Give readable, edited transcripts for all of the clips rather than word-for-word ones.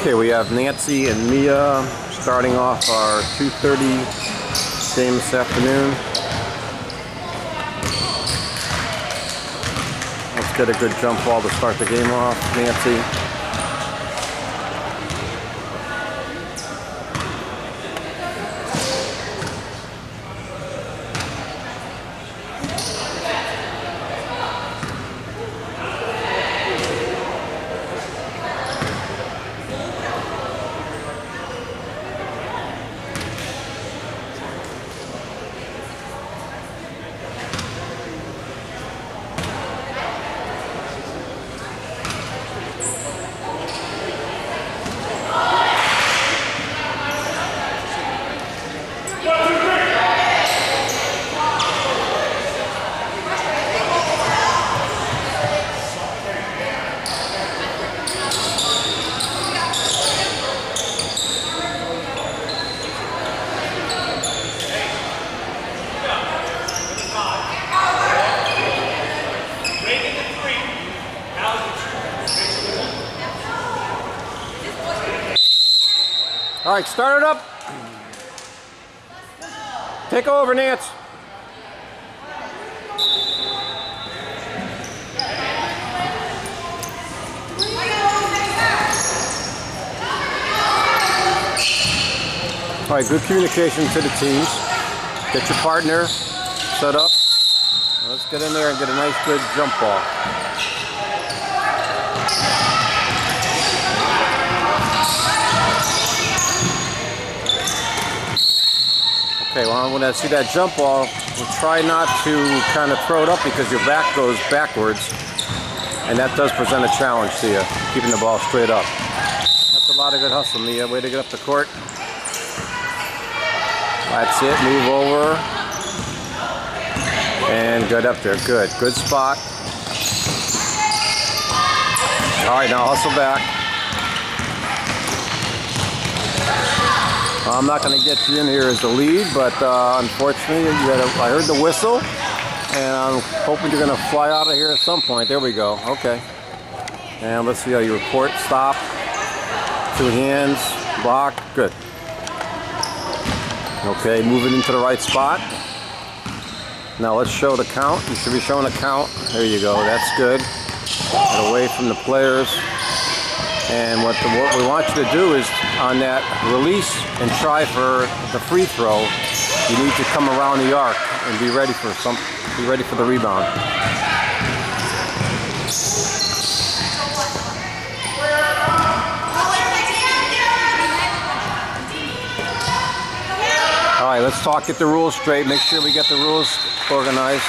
Okay, we have Nancy and Mia starting off our 2:30 game this afternoon. Let's get a good jump ball to start the game off, Nancy. All right, start it up. Take over, Nance. All right, good communication to the teams. Get your partner set up. Let's get in there and get a nice, good jump ball. Okay, well, when I see that jump ball, we'll try not to kind of throw it up because your back goes backwards, and that does present a challenge to you, keeping the ball straight up. That's a lot of good hustle, Mia. Way to get up the court. That's it. Move over. And good up there. Good. Good spot. All right, now hustle back. I'm not going to get you in here as the lead, but unfortunately, I heard the whistle, and I'm hoping you're going to fly out of here at some point. There we go. Okay. And let's see how you report. Stop. Two hands. Block. Good. Okay, moving into the right spot. Now let's show the count. You should be showing a count. There you go. That's good. Get away from the players. And what we want you to do is on that release and try for the free throw, you need to come around the arc and be ready for the rebound. All right, let's get the rules straight. Make sure we get the rules organized.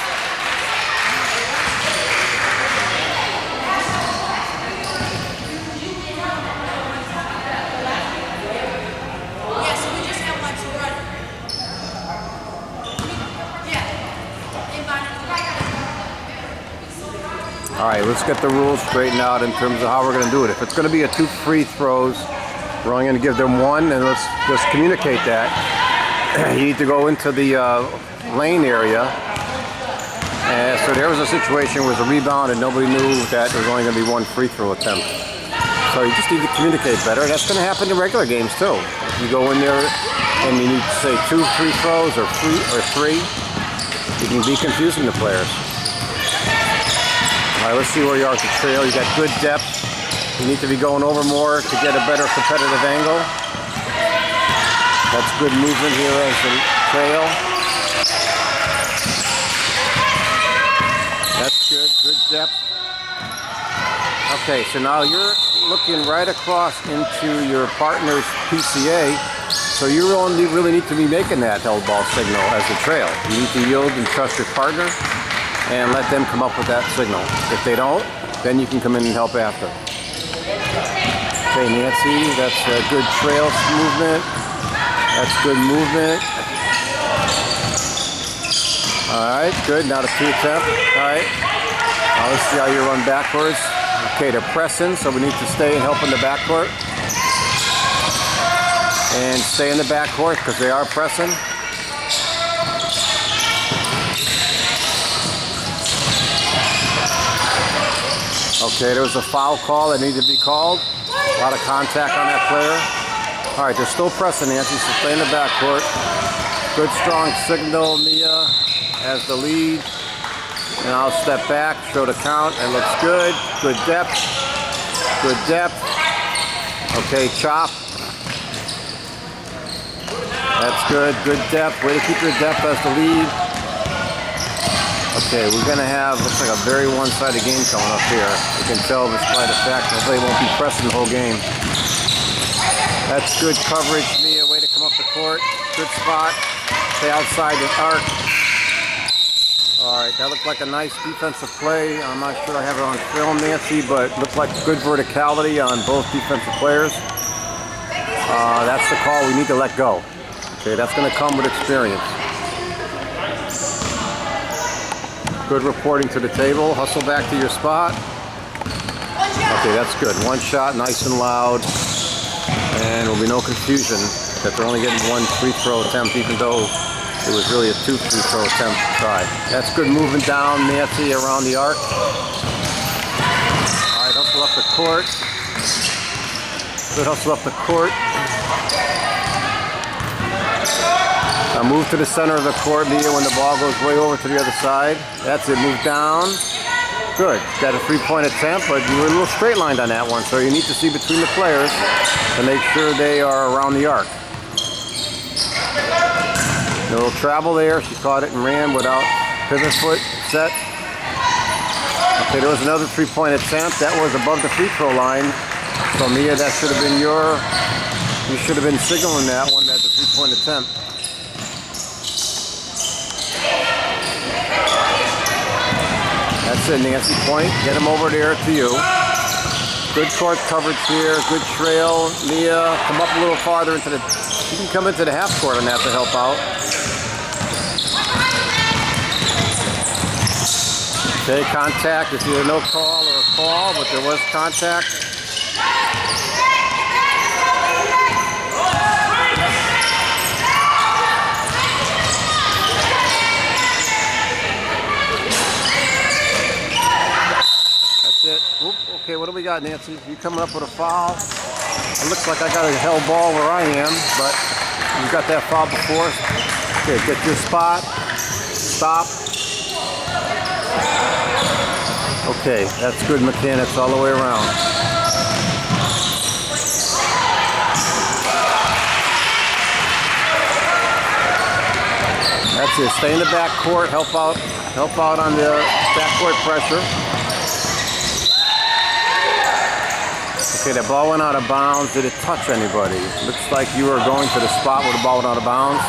All right, let's get the rules straightened out in terms of how we're going to do it. If it's going to be a 2 free throws, we're only going to give them 1, and let's just communicate that. You need to go into the lane area. And so there was a situation where it was a rebound and nobody knew that there was only going to be 1 free throw attempt. So you just need to communicate better. That's going to happen in regular games too. If you go in there and you need to say 2 free throws or 3, you can be confusing the players. All right, let's see where you are at the trail. You got good depth. You need to be going over more to get a better competitive angle. That's good movement here as the trail. That's good. Good depth. Okay, so now you're looking right across into your partner's PCA. So you really need to be making that held ball signal as a trail. You need to yield and trust your partner and let them come up with that signal. If they don't, then you can come in and help after. Okay, Nancy, that's a good trail movement. That's good movement. All right, good. Now the 2 attempt. All right. Now let's see how you run backwards. Okay, they're pressing, so we need to stay and help in the backcourt. And stay in the backcourt because they are pressing. Okay, there was a foul call that needed to be called. A lot of contact on that player. All right, they're still pressing Nancy, so stay in the backcourt. Good strong signal, Mia has the lead. And I'll step back, show the count, and looks good. Good depth. Good depth. Okay, chop. That's good. Good depth. Way to keep your depth as the lead. Okay, we're going to have, looks like a very one-sided game coming up here. You can tell despite the fact that they won't be pressing the whole game. That's good coverage, Mia. Way to come up the court. Good spot. Stay outside the arc. All right, that looked like a nice defensive play. I'm not sure I have it on film, Nancy, but it looked like good verticality on both defensive players. That's the call we need to let go. Okay, that's going to come with experience. Good reporting to the table. Hustle back to your spot. Okay, that's good. One shot, nice and loud. And there will be no confusion that they're only getting one free throw attempt, even though it was really a 2 free throw attempt try. That's good movement down, Nancy, around the arc. All right, hustle up the court. Good hustle up the court. Now move to the center of the court, Mia, when the ball goes way over to the other side. That's it, move down. Good, got a 3-point attempt, but you were a little straight lined on that one, so you need to see between the players to make sure they are around the arc. A little travel there, she caught it and ran without pivot foot set. Okay, there was another 3-point attempt. That was above the free throw line. So Mia, that should have been you should have been signaling that one as a 3-point attempt. That's it, Nancy, point. Get him over there to you. Good court coverage here, good trail. Mia, come up a little farther into the, you can come into the half court on that to help out. Okay, contact. It's either no call or a call, but there was contact. That's it. Oop, okay, what do we got, Nancy? You coming up with a foul? It looks like I got a hell ball where I am, but you got that foul before. Okay, get your spot. Stop. Okay, that's good mechanics all the way around. That's it. Stay in the back court. Help out on the back court pressure. Okay, that ball went out of bounds. Did it touch anybody? Looks like you were going to the spot where the ball went out of bounds.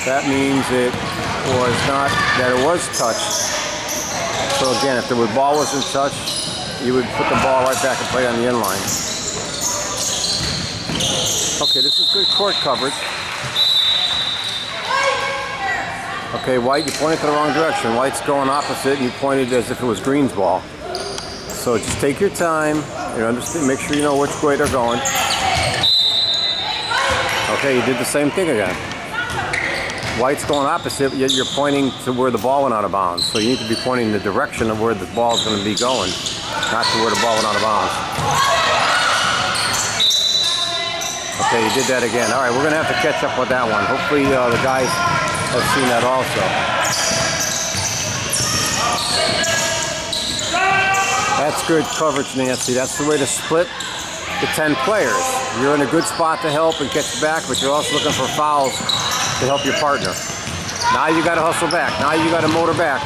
That means it was not, that it was touched. So again, if the ball wasn't touched, you would put the ball right back and play on the end line. Okay, this is good court coverage. Okay, White, you pointed to the wrong direction. White's going opposite, and you pointed as if it was Green's ball. So just take your time. You understand, make sure you know which way they're going. Okay, you did the same thing again. White's going opposite, yet you're pointing to where the ball went out of bounds. So you need to be pointing in the direction of where the ball is going to be going, not to where the ball went out of bounds. Okay, you did that again. All right, we're going to have to catch up with that one. Hopefully the guys have seen that also. That's good coverage, Nancy. That's the way to split the 10 players. You're in a good spot to help and catch back, but you're also looking for fouls to help your partner. Now you got to hustle back. Now you got to motor back.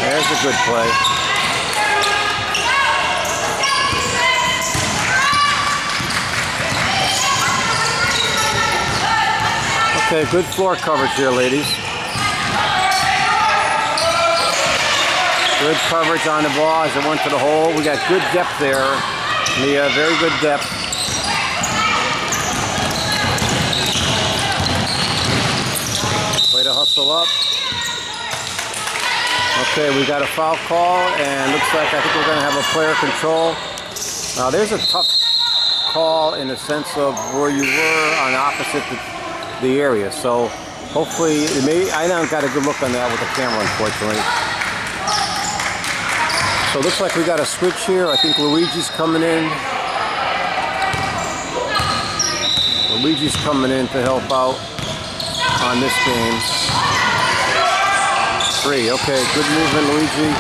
There's a good play. Okay, good floor coverage here, ladies. Good coverage on the ball as it went to the hole. We got good depth there. Mia, very good depth. Way to hustle up. Okay, we got a foul call, and looks like I think we're going to have a player control. Now, there's a tough call in the sense of where you were on opposite the area. So hopefully, I don't got a good look on that with the camera, unfortunately. So it looks like we got a switch here. I think Luigi's coming in. Luigi's coming in to help out on this game. 3, okay, good movement, Luigi.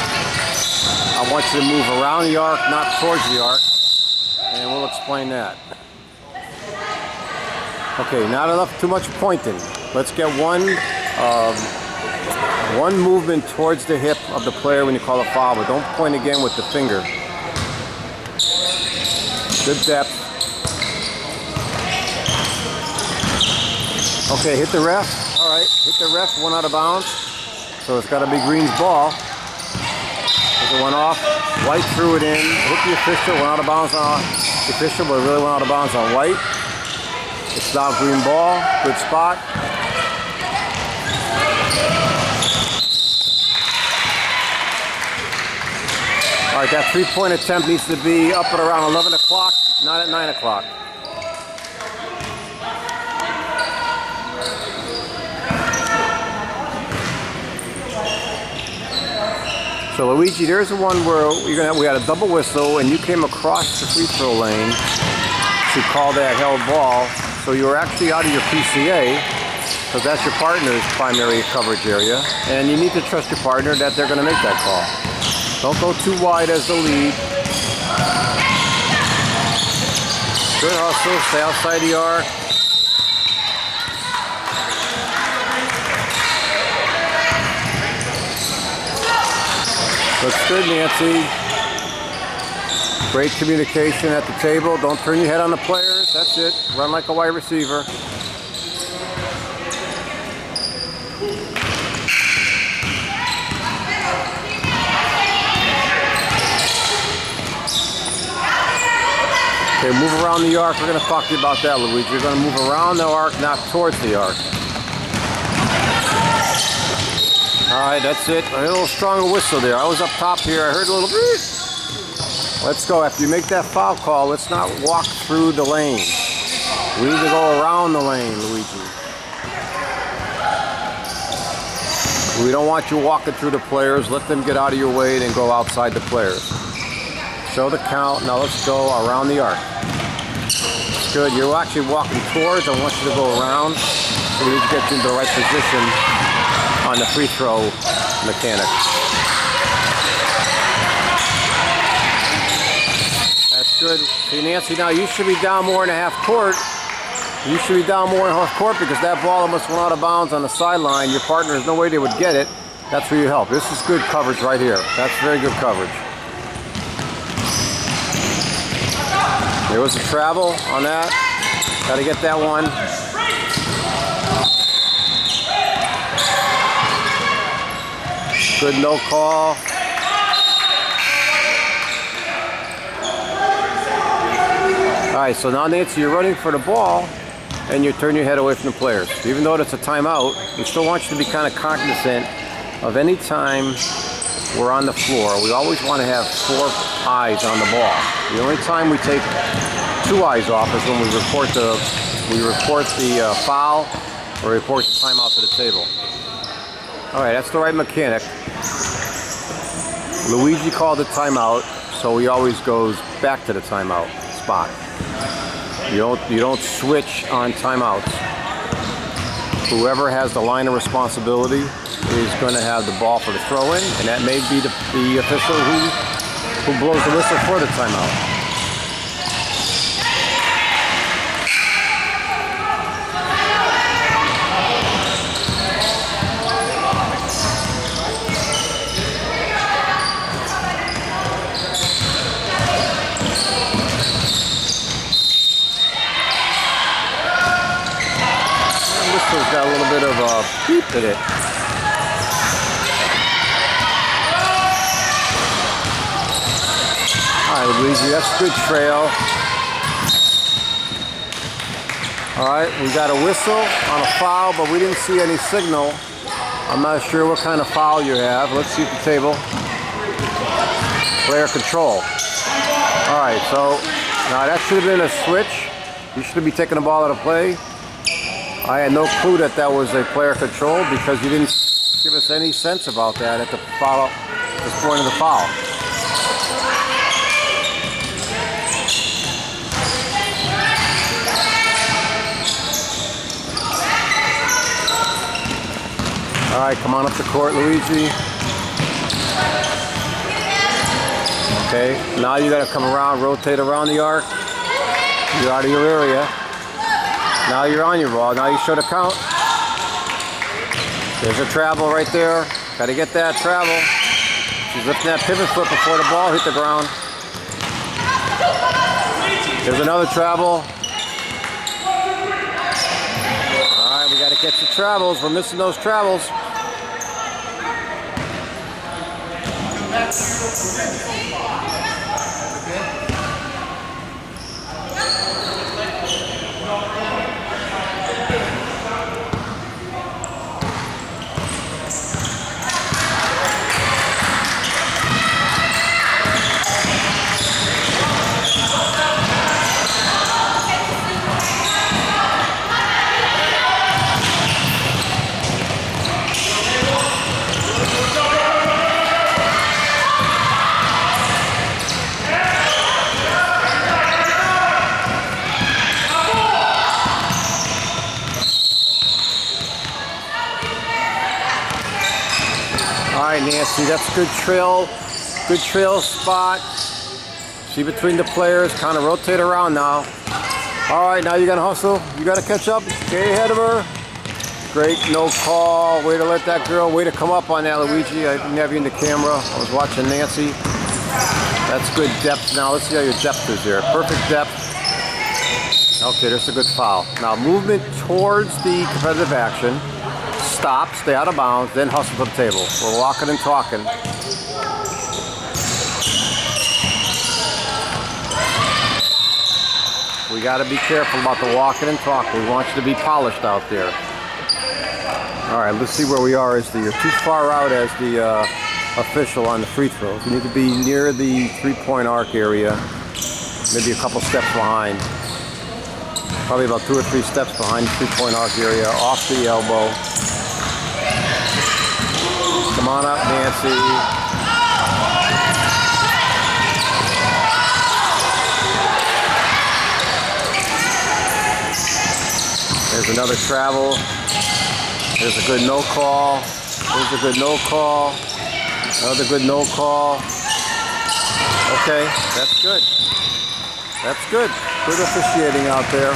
I want you to move around the arc, not towards the arc, and we'll explain that. Okay, not enough, too much pointing. Let's get one movement towards the hip of the player when you call a foul, but don't point again with the finger. Good depth. Okay, hit the ref. All right, hit the ref, 1 out of bounds. So it's got to be Green's ball. It went off. White threw it in. Hit the official. Went out of bounds on the official, but it really went out of bounds on White. It's now Green ball. Good spot. All right, that 3-point attempt needs to be up at around 11 o'clock, not at 9 o'clock. So Luigi, there's the one where we had a double whistle and you came across the free throw lane to call that held ball. So you were actually out of your PCA, because that's your partner's primary coverage area, and you need to trust your partner that they're going to make that call. Don't go too wide as the lead. Good hustle, stay outside the arc. Looks good, Nancy. Great communication at the table. Don't turn your head on the players. That's it. Run like a wide receiver. Okay, move around the arc. We're going to talk to you about that, Luigi. You're going to move around the arc, not towards the arc. All right, that's it. A little stronger whistle there. I was up top here. I heard a little beep. Let's go. After you make that foul call, let's not walk through the lane. We need to go around the lane, Luigi. We don't want you walking through the players. Let them get out of your way and go outside the players. Show the count. Now let's go around the arc. Good. You're actually walking towards. I want you to go around. So we need to get you into the right position on the free throw mechanic. That's good. See, Nancy, now you should be down more in a half court. You should be down more in half court because that ball almost went out of bounds on the sideline. Your partner, there's no way they would get it. That's where you help. This is good coverage right here. That's very good coverage. There was a travel on that. Got to get that one. Good no call. All right, so now Nancy, you're running for the ball and you turn your head away from the players. Even though it's a timeout, we still want you to be kind of cognizant of any time we're on the floor. We always want to have 4 eyes on the ball. The only time we take 2 eyes off is when we report the foul or report the timeout to the table. All right, that's the right mechanic. Luigi called the timeout, so he always goes back to the timeout spot. You don't switch on timeouts. Whoever has the line of responsibility is going to have the ball for the throw-in, and that may be the official who blows the whistle for the timeout. Whistle's got a little bit of a beep in it. All right, Luigi, that's a good trail. All right, we got a whistle on a foul, but we didn't see any signal. I'm not sure what kind of foul you have. Let's see at the table. Player control. All right, so now that should have been a switch. You should be taking the ball out of play. I had no clue that that was a player control because you didn't give us any sense about that at the foul, this point of the foul. All right, come on up the court, Luigi. Okay, now you got to come around, rotate around the arc. You're out of your area. Now you're on your ball. Now you show the count. There's a travel right there. Got to get that travel. She's lifting that pivot foot before the ball hit the ground. There's another travel. All right, we got to get the travels. We're missing those travels. Alright, Nancy, that's a good trail spot. See between the players, kind of rotate around now. Alright, now you gotta hustle. You gotta catch up. Get ahead of her. Great, no call. Way to let that girl, way to come up on that, Luigi. I didn't have you in the camera. I was watching Nancy. That's good depth now. Let's see how your depth is there. Perfect depth. Okay, there's a good foul. Now movement towards the competitive action. Stop, stay out of bounds, then hustle to the table. We're walking and talking. We got to be careful about the walking and talking. We want you to be polished out there. All right, let's see where we are. You're too far out as the official on the free throws. You need to be near the three-point arc area, maybe a couple steps behind. Probably about 2 or 3 steps behind the three-point arc area, off the elbow. Come on up, Nancy. There's another travel. There's a good no call. There's a good no call. Another good no call. Okay, that's good. That's good. Good officiating out there.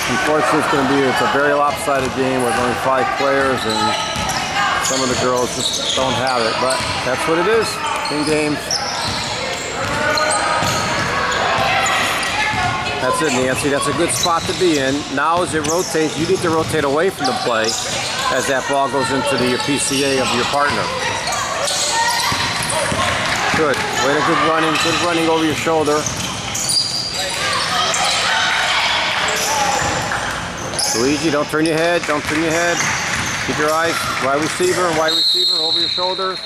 Unfortunately, it's a very lopsided game with only 5 players, and some of the girls just don't have it. But that's what it is in games. That's it, Nancy. That's a good spot to be in. Now, as it rotates, you need to rotate away from the play as that ball goes into the PCA of your partner. Good. Way to good running over your shoulder. Luigi, don't turn your head, don't turn your head. Keep your eyes, wide receiver, over your shoulders.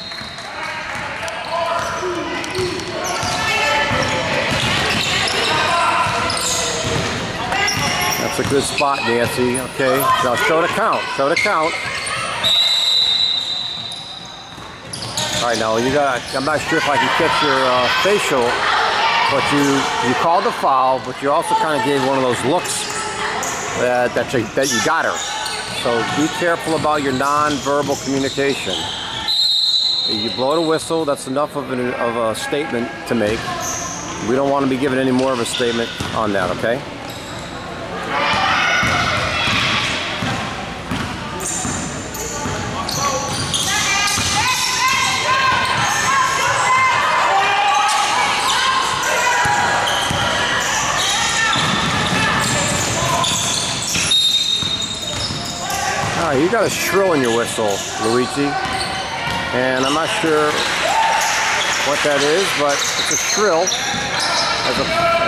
That's a good spot, Nancy. Okay, now show the count, All right, now I'm not sure if I can catch your facial, but you called the foul, but you also kind of gave one of those looks that you got her. So be careful about your non-verbal communication. You blow the whistle, that's enough of a statement to make. We don't want to be giving any more of a statement on that, okay? You got a shrill in your whistle, Luigi, and I'm not sure what that is, but it's a shrill.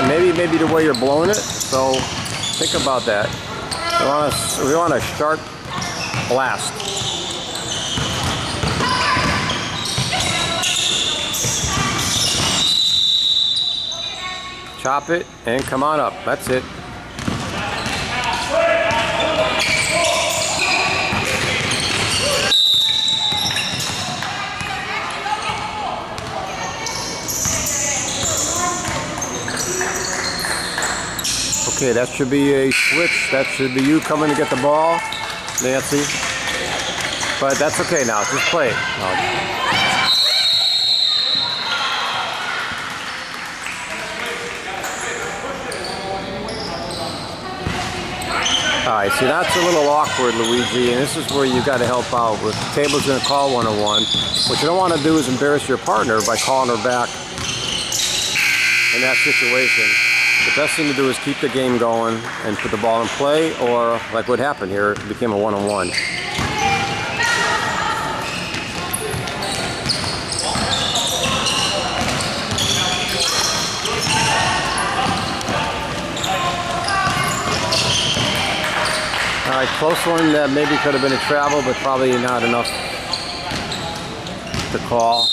Maybe the way you're blowing it. So think about that. We want a sharp blast. Chop it and come on up. That's it. Okay, that should be a switch. That should be you coming to get the ball, Nancy. But that's okay now. Just play it. All right, see, that's a little awkward, Luigi, and this is where you got to help out. With the table's going to call 101. What you don't want to do is embarrass your partner by calling her back in that situation. The best thing to do is keep the game going and put the ball in play, or like what happened here, it became a one-on-one. All right, close one that maybe could have been a travel, but probably not enough to call.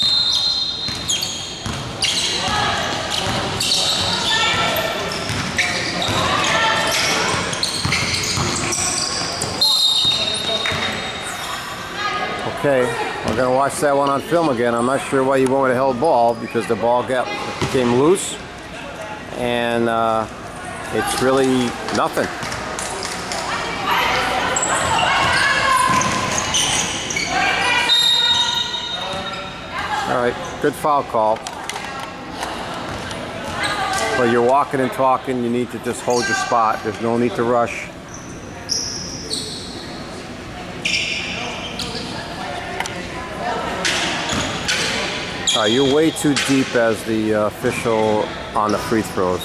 Okay, we're going to watch that one on film again. I'm not sure why you went with a held ball, because the ball became loose, and it's really nothing. All right, good foul call. But you're walking and talking, you need to just hold your spot. There's no need to rush. You're way too deep as the official on the free throws.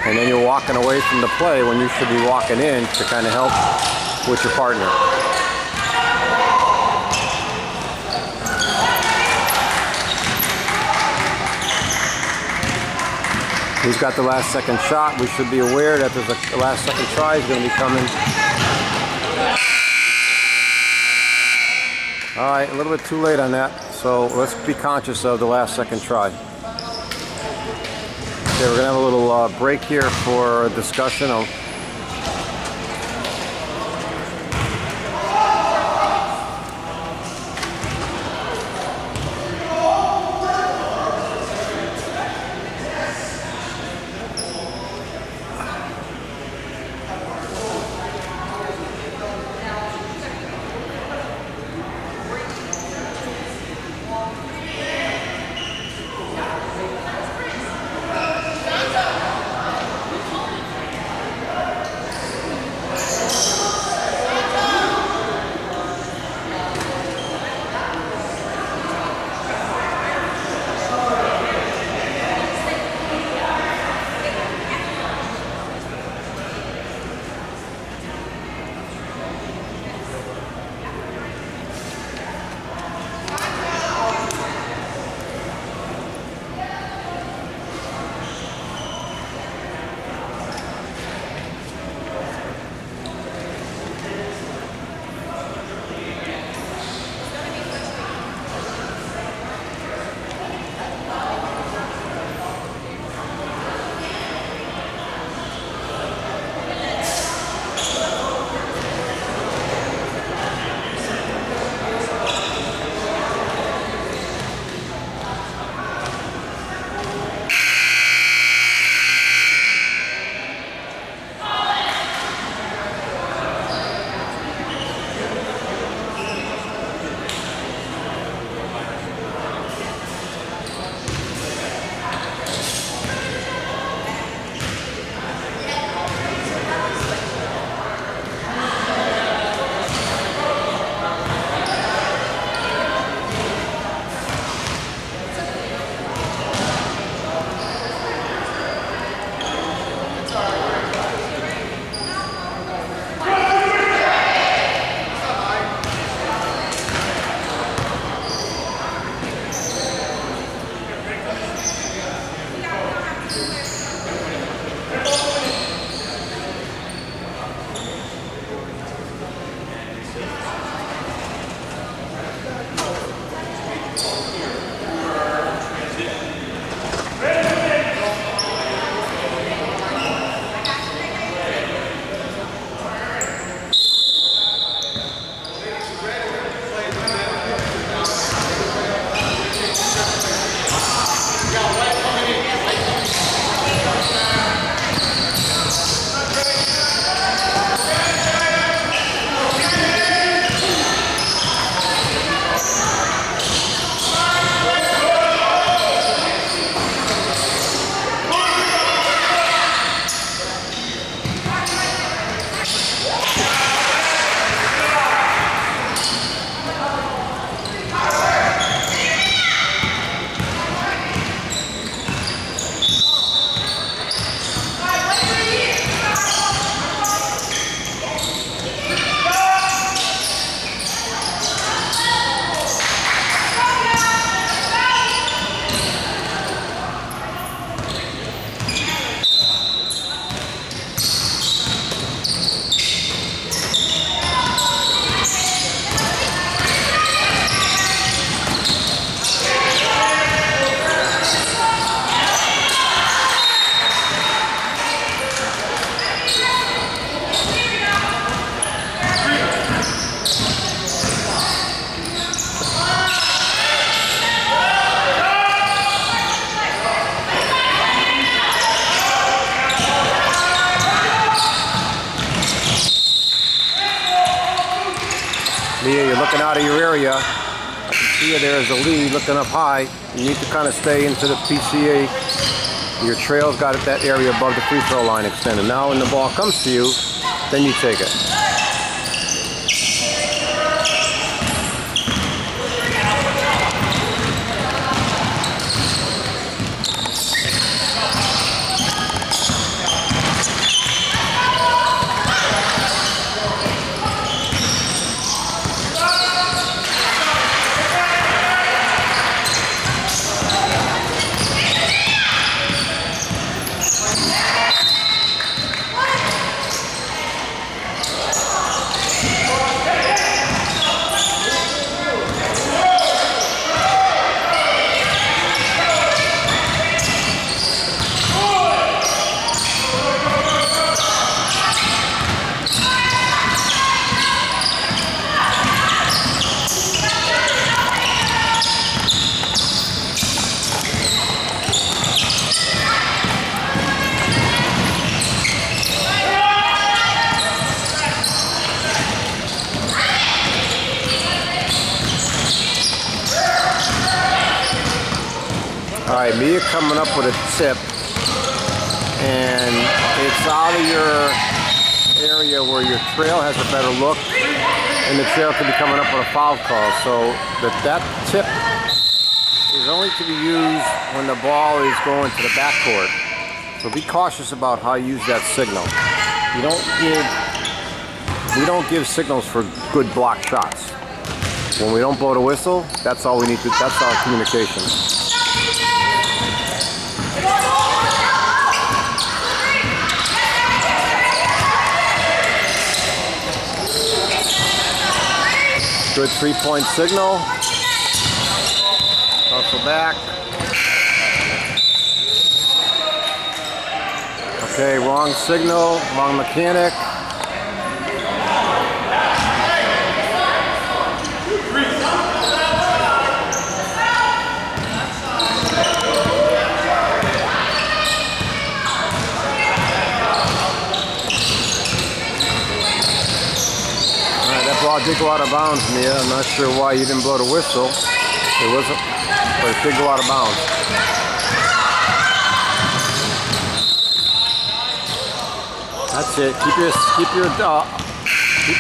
And then you're walking away from the play when you should be walking in to kind of help with your partner. He's got the last second shot. We should be aware that there's a last second try is going to be coming. All right, a little bit too late on that. So let's be conscious of the last second try. Okay, we're going to have a little break here for discussion. Mia, you're looking out of your area. I can see you there as a lead, looking up high. You need to kind of stay into the PCA. Your trail's got that area above the free throw line extended. Now when the ball comes to you, then you take it. All right, Mia coming up with a tip, and it's out of your area where your trail has a better look, and the trail could be coming up with a foul call. So that tip is only to be used when the ball is going to the backcourt. So be cautious about how you use that signal. We don't give signals for good block shots. When we don't blow the whistle, that's all we need to. That's our communication. Good 3-point signal. Hustle back. Okay, wrong signal, wrong mechanic. Ball did go out of bounds, Mia. I'm not sure why you didn't blow the whistle. It wasn't, but it did go out of bounds. That's it. Keep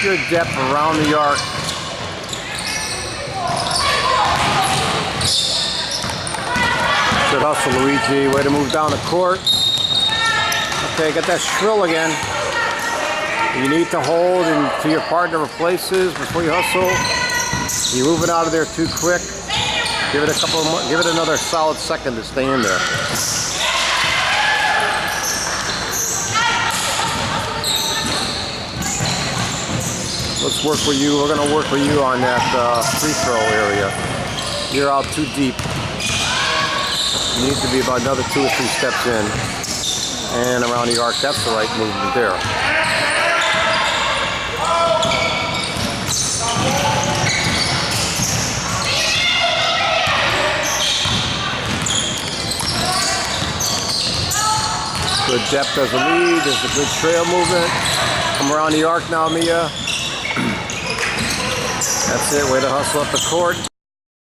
your depth around the arc. Good hustle, Luigi. Way to move down the court. Okay, got that shrill again. You need to hold until your partner replaces before you hustle. You're moving out of there too quick. Give it another solid second to stay in there. Let's work with you. We're going to work with you on that free throw area. You're out too deep. You need to be about another 2 or 3 steps in and around the arc. That's the right movement there. Good depth as a lead. There's a good trail movement. Come around the arc now, Mia. That's it. Way to hustle up the court.